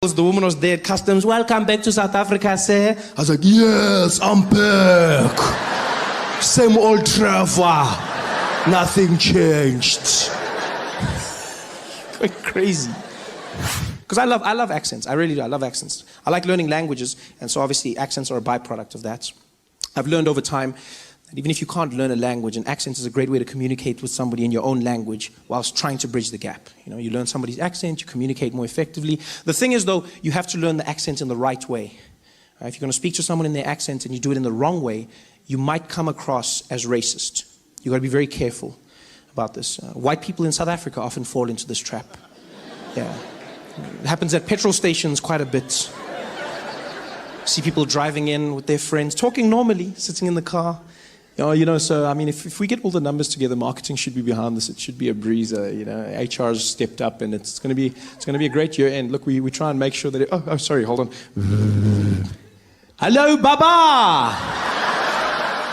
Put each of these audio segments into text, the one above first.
The woman was there at customs. Welcome back to South Africa, sir. I was like, yes, I'm back. Same old Trevor. Nothing changed. Going crazy. Because I love accents. I really do. I love accents. I like learning languages, and so obviously accents are a byproduct of that. I've learned over time that even if you can't learn a language, an accent is a great way to communicate with somebody in your own language whilst trying to bridge the gap. You know, you learn somebody's accent, you communicate more effectively. The thing is, though, you have to learn the accent in the right way. If you're going to speak to someone in their accent and you do it in the wrong way, you might come across as racist. You've got to be very careful about this. White people in South Africa often fall into this trap. Yeah. It happens at petrol stations quite a bit. See people driving in with their friends, talking normally, sitting in the car. You know, so I mean, if we get all the numbers together, marketing should be behind this. It should be a breezer. You know, HR's stepped up, and it's going to be a great year end. Look, we try and make sure that. Oh, sorry, hold on. Hello, Baba.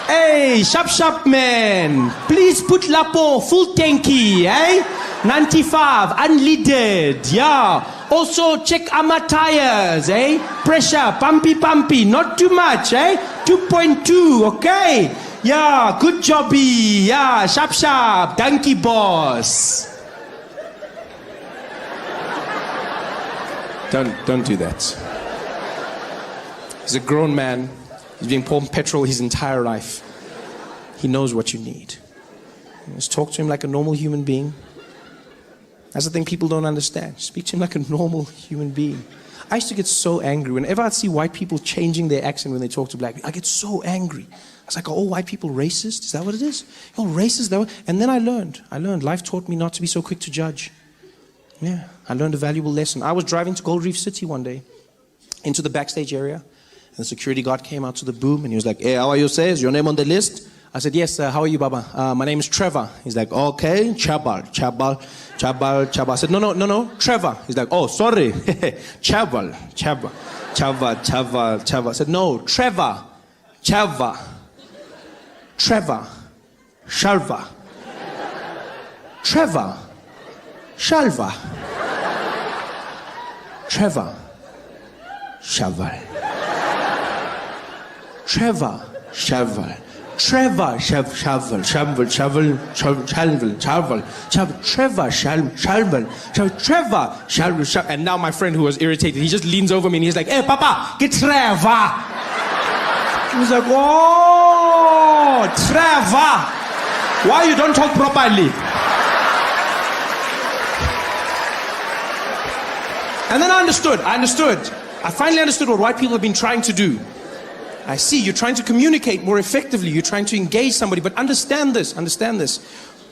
Hey, sharp man. Please put Lapo full tanky, eh? 95 unleaded, yeah. Also check our tires, eh? Pressure, pumpy, not too much, eh? 2.2, okay. Yeah, good jobby. Yeah, sharp, donkey boss. Don't do that. He's a grown man. He's been pouring petrol his entire life. He knows what you need. Just talk to him like a normal human being. That's the thing people don't understand. Speak to him like a normal human being. I used to get so angry. Whenever I'd see white people changing their accent when they talk to black people, I get so angry. I was like, are all white people racist? Is that what it is? You're all racist? And then I learned. Life taught me not to be so quick to judge. Yeah, I learned a valuable lesson. I was driving to Gold Reef City one day, into the backstage area, and the security guard came out to the boom, and he was like, hey, how are you, sir? Is your name on the list? I said, yes, how are you, Baba? My name is Trevor. He's like, okay, Chabal. I said, no, Trevor. He's like, oh, sorry, Chabal. I said, no, Trevor, Shalva. Trevor, Shalva. Trevor, Shalva. Trevor, Shaval. Trevor, Shaval. Trevor, Shaval. And now my friend who was irritated, he just leans over me and he's like, hey, Papa, get Trevor. He was like, oh, Trevor. Why you don't talk properly? And then I understood. I finally understood what white people have been trying to do. I see, you're trying to communicate more effectively. You're trying to engage somebody, but understand this.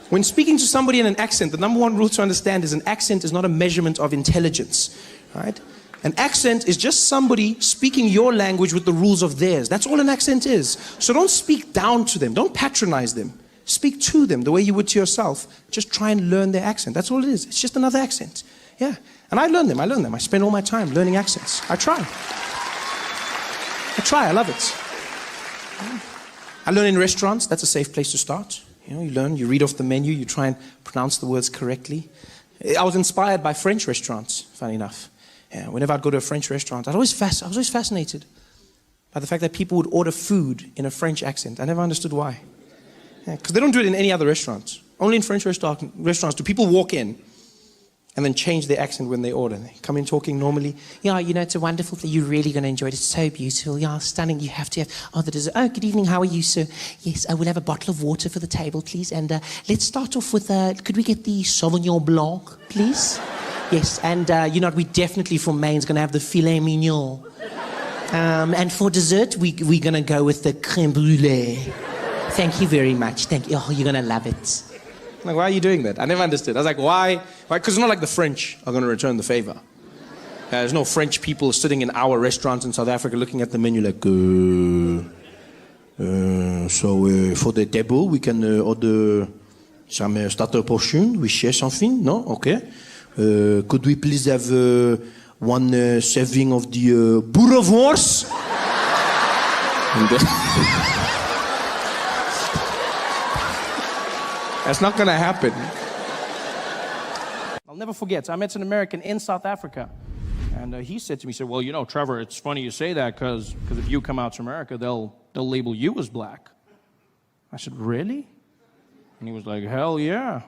When speaking to somebody in an accent, the number one rule to understand is an accent is not a measurement of intelligence, right? An accent is just somebody speaking your language with the rules of theirs. That's all an accent is. So don't speak down to them. Don't patronize them. Speak to them the way you would to yourself. Just try and learn their accent. That's all it is. It's just another accent. Yeah. And I learn them. I spend all my time learning accents. I try. I love it. I learn in restaurants. That's a safe place to start. You know, you learn, you read off the menu, you try and pronounce the words correctly. I was inspired by French restaurants, funny enough. Yeah, whenever I'd go to a French restaurant, I was always fascinated by the fact that people would order food in a French accent. I never understood why. Because they don't do it in any other restaurants. Only in French restaurants do people walk in and then change their accent when they order. They come in talking normally. Yeah, you know, it's a wonderful thing. You're really going to enjoy it. It's so beautiful. Yeah, stunning. You have to have... Oh, the dessert. Oh, good evening. How are you, sir? Yes, I will have a bottle of water for the table, please. And let's start off with... could we get the Sauvignon Blanc, please? Yes, and you know, we definitely, for mains, going to have the filet mignon. And for dessert, we're going to go with the crème brûlée. Thank you very much. Thank you. Oh, you're going to love it. Like, why are you doing that? I never understood. I was like, why? Because it's not like the French are going to return the favor. There's no French people sitting in our restaurants in South Africa looking at the menu like, so for the table, we can order some starter portion. We share something? No? Okay. Could we please have one serving of the boerewors? That's not going to happen. I'll never forget. So I met an American in South Africa. And he said to me, he said, well, you know, Trevor, it's funny you say that because if you come out to America, they'll label you as black. I said, really? And he was like, hell yeah.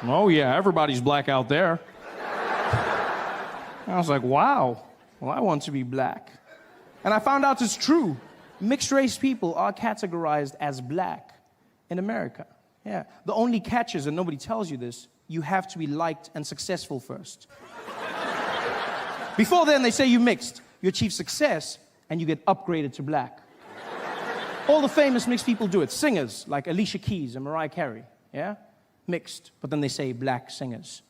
Oh yeah, everybody's black out there. And I was like, wow, well, I want to be black. And I found out it's true. Mixed race people are categorized as black in America. Yeah. The only catch is, and nobody tells you this, you have to be liked and successful first. Before then, they say you mixed. You achieve success, and you get upgraded to black. All the famous mixed people do it. Singers, like Alicia Keys and Mariah Carey, yeah? Mixed, but then they say black singers.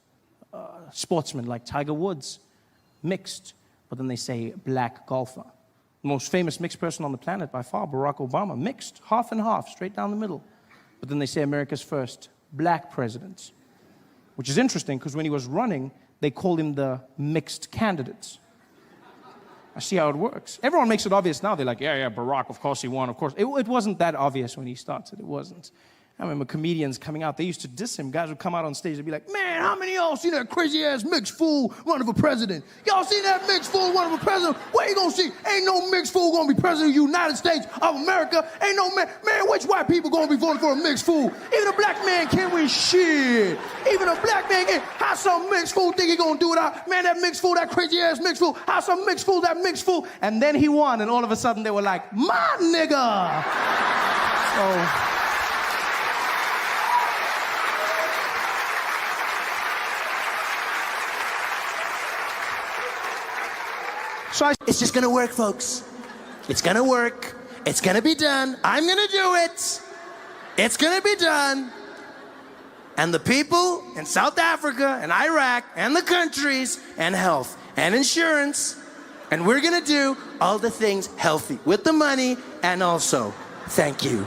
Sportsmen, like Tiger Woods, mixed, but then they say black golfer. The most famous mixed person on the planet by far, Barack Obama, mixed, half and half, straight down the middle. But then they say America's first black president, which is interesting because when he was running, they called him the mixed candidate. I see how it works. Everyone makes it obvious now. They're like, yeah, Barack, of course he won, of course. It wasn't that obvious when he started. It wasn't. I remember comedians coming out. They used to diss him. Guys would come out on stage and be like, man, how many of y'all seen that crazy-ass mixed fool running for president? Y'all seen that mixed fool running for president? Where you gonna see? Ain't no mixed fool gonna be president of the United States of America. Ain't no man, which white people gonna be voting for a mixed fool? Even a black man can't win shit. Even a black man can't. How some mixed fool think he gonna do it out? Man, that mixed fool, that crazy-ass mixed fool. How some mixed fool, that mixed fool? And then he won, and all of a sudden they were like, my nigga. So... it's just gonna work, folks. It's gonna work. It's gonna be done. I'm gonna do it. It's gonna be done. And the people in South Africa and Iraq and the countries and health and insurance, and we're gonna do all the things healthy with the money and also thank you.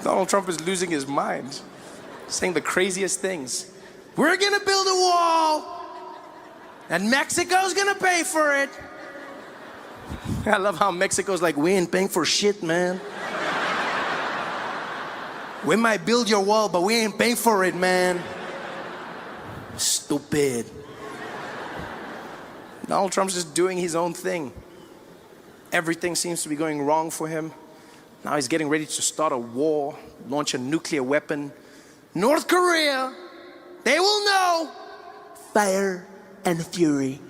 Donald Trump is losing his mind, saying the craziest things. We're gonna build a wall, and Mexico's gonna pay for it. I love how Mexico's like, we ain't paying for shit, man. We might build your wall, but we ain't paying for it, man. Stupid. Donald Trump's just doing his own thing. Everything seems to be going wrong for him. Now he's getting ready to start a war, launch a nuclear weapon. North Korea, they will know fire and fury.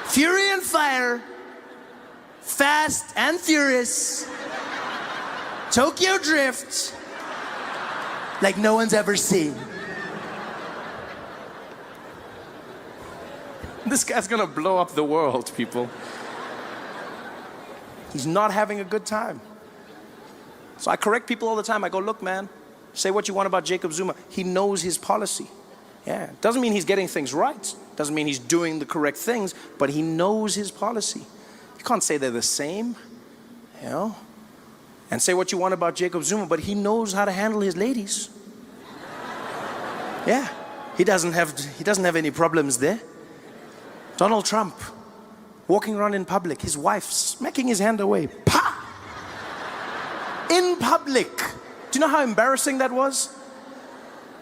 Fury and fire, fast and furious. Tokyo Drift, like no one's ever seen. This guy's gonna blow up the world, people. He's not having a good time. So I correct people all the time. I go, look, man, say what you want about Jacob Zuma. He knows his policy. Yeah, doesn't mean he's getting things right. Doesn't mean he's doing the correct things, but he knows his policy. You can't say they're the same, you know? And say what you want about Jacob Zuma, but he knows how to handle his ladies. Yeah, he doesn't have any problems there. Donald Trump, walking around in public, his wife smacking his hand away. Pa! In public. Do you know how embarrassing that was?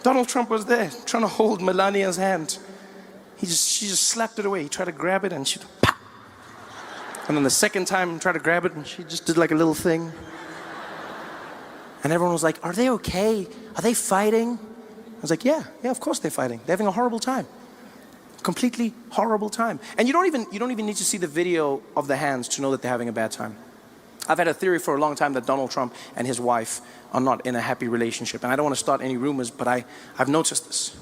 Donald Trump was there trying to hold Melania's hand. She just slapped it away. He tried to grab it and she, pa! And then the second time he tried to grab it and she just did like a little thing. And everyone was like, are they okay? Are they fighting? I was like, yeah, of course they're fighting. They're having a horrible time. Completely horrible time. And you don't even need to see the video of the hands to know that they're having a bad time. I've had a theory for a long time that Donald Trump and his wife are not in a happy relationship. And I don't want to start any rumors, but I've noticed this.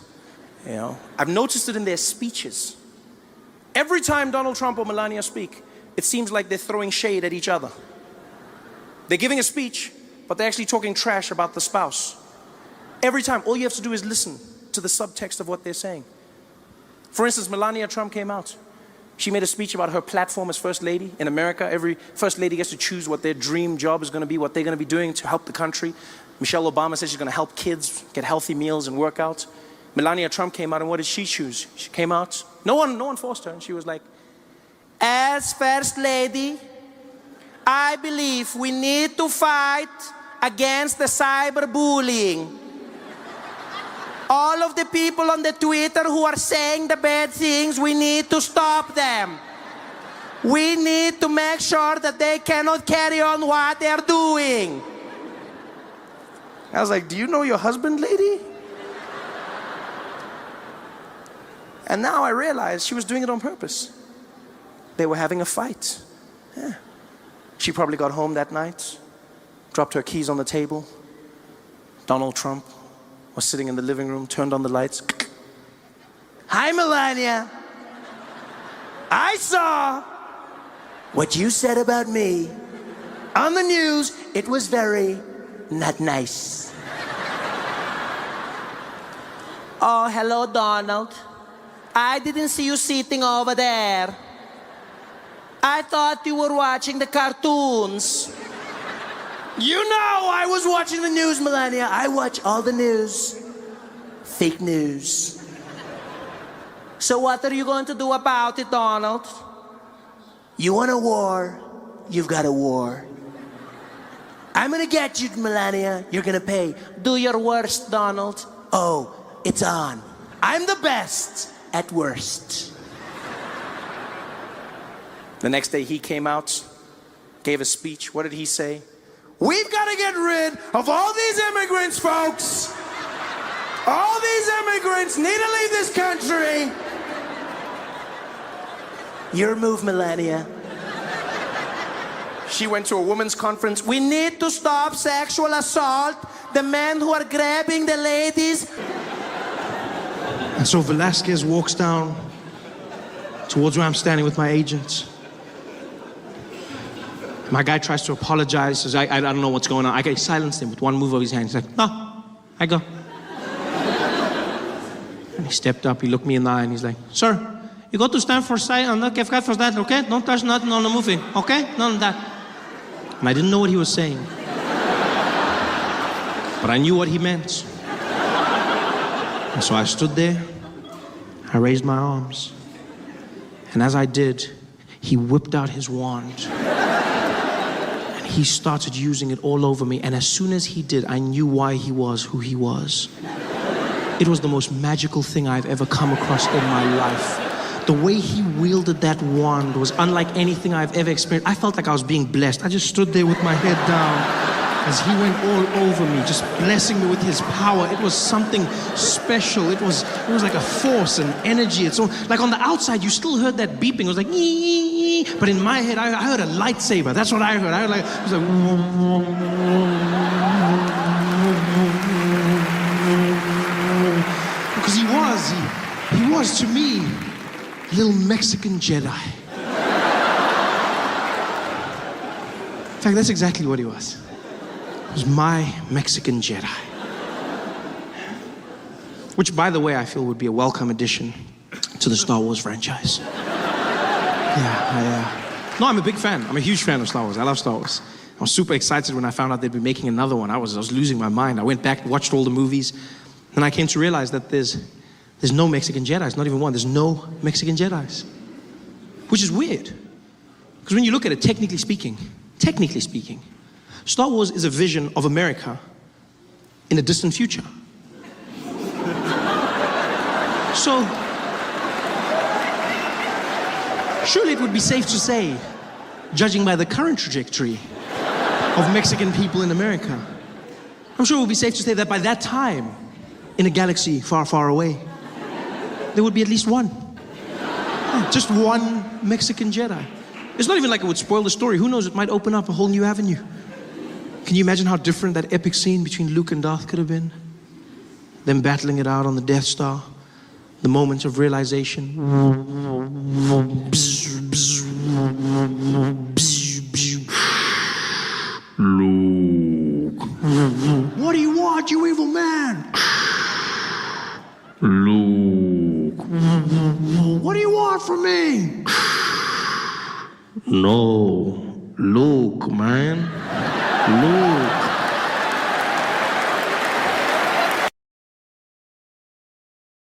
You know, I've noticed it in their speeches. Every time Donald Trump or Melania speak, it seems like they're throwing shade at each other. They're giving a speech, but they're actually talking trash about the spouse. Every time, all you have to do is listen to the subtext of what they're saying. For instance, Melania Trump came out. She made a speech about her platform as First Lady. In America, every First Lady gets to choose what their dream job is going to be, what they're going to be doing to help the country. Michelle Obama says she's going to help kids get healthy meals and workouts. Melania Trump came out, and what did she choose? She came out, no one forced her, and she was like, As First Lady, I believe we need to fight against the cyberbullying. All of the people on the Twitter who are saying the bad things, we need to stop them. We need to make sure that they cannot carry on what they're doing. I was like, do you know your husband, lady? And now I realized she was doing it on purpose. They were having a fight. Yeah. She probably got home that night, dropped her keys on the table. Donald Trump was sitting in the living room, turned on the lights. Hi, Melania. I saw what you said about me on the news. It was very not nice. Oh, hello, Donald. I didn't see you sitting over there. I thought you were watching the cartoons. You know I was watching the news, Melania. I watch all the news. Fake news. So what are you going to do about it, Donald? You want a war? You've got a war. I'm gonna get you, Melania. You're gonna pay. Do your worst, Donald. Oh, it's on. I'm the best at worst. The next day he came out, gave a speech. What did he say? We've got to get rid of all these immigrants, folks. All these immigrants need to leave this country. Your move, Melania. She went to a women's conference. We need to stop sexual assault. The men who are grabbing the ladies. And so Velasquez walks down towards where I'm standing with my agents. My guy tries to apologize, says, I don't know what's going on. I silenced him with one move of his hand. He's like, no, I go. And he stepped up, he looked me in the eye, and he's like, sir, you got to stand for silence, for that, okay? Don't touch nothing on the moving, okay? None of that. And I didn't know what he was saying. But I knew what he meant. And so I stood there, I raised my arms. And as I did, he whipped out his wand. He started using it all over me, and as soon as he did, I knew why he was who he was. It was the most magical thing I've ever come across in my life. The way he wielded that wand was unlike anything I've ever experienced. I felt like I was being blessed. I just stood there with my head down as he went all over me, just blessing me with his power. It was something special. It was like a force and energy. It's all, like on the outside, you still heard that beeping. It was like, ee, but in my head, I heard a lightsaber. That's what I heard. I heard like, it was like, because he was to me, a little Mexican Jedi. In fact, that's exactly what he was. He was my Mexican Jedi. Which, by the way, I feel would be a welcome addition to the Star Wars franchise. No, I'm a big fan. I'm a huge fan of Star Wars. I love Star Wars. I was super excited when I found out they'd be making another one. I was losing my mind. I went back, watched all the movies, and I came to realize that there's no Mexican Jedis, not even one. There's no Mexican Jedis, which is weird. Because when you look at it, technically speaking, Star Wars is a vision of America in a distant future. So, surely it would be safe to say, judging by the current trajectory of Mexican people in America, I'm sure it would be safe to say that by that time, in a galaxy far, far away, there would be at least one. Yeah, just one Mexican Jedi. It's not even like it would spoil the story. Who knows, it might open up a whole new avenue. Can you imagine how different that epic scene between Luke and Darth could have been? Them battling it out on the Death Star. The moments of realization. Luke. What do you want, you evil man? Luke. What do you want from me? No. Luke, man. Luke.